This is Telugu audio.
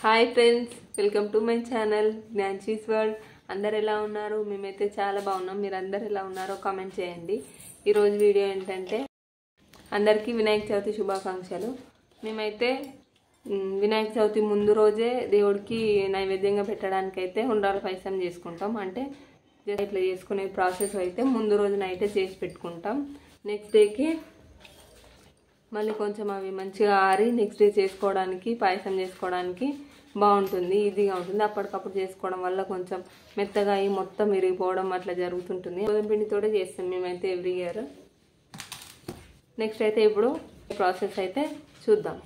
Hi friends, welcome to my channel Gnanshi's world. అందరు ఎలా ఉన్నారు? మేమైతే చాలా బాగున్నాం. మీరు అందరు ఎలా ఉన్నారో కామెంట్ చేయండి. ఈరోజు వీడియో ఏంటంటే అందరికీ వినాయక చవితి శుభాకాంక్షలు. మేమైతే వినాయక చవితి ముందు రోజే దేవుడికి నైవేద్యంగా పెట్టడానికి అయితే ఉండ్రాల పాయసం చేసుకుంటాం. అంటే ఇట్లా చేసుకునే ప్రాసెస్ అయితే ముందు రోజు నైటే చేసి పెట్టుకుంటాం. నెక్స్ట్ డేకి మళ్ళీ కొంచెం అవి మంచిగా ఆరి నెక్స్ట్ డే చేసుకోవడానికి పాయసం చేసుకోవడానికి బాగుంటుంది, ఈజీగా ఉంటుంది. అప్పటికప్పుడు చేసుకోవడం వల్ల కొంచెం మెత్తగా అయ్యి మొత్తం విరిగిపోవడం అట్లా జరుగుతుంటుంది. గోధుమ పిండితోటే చేస్తాం మేమైతే ఎవ్రీ ఇయర్. నెక్స్ట్ అయితే ఇప్పుడు ప్రాసెస్ అయితే చూద్దాం.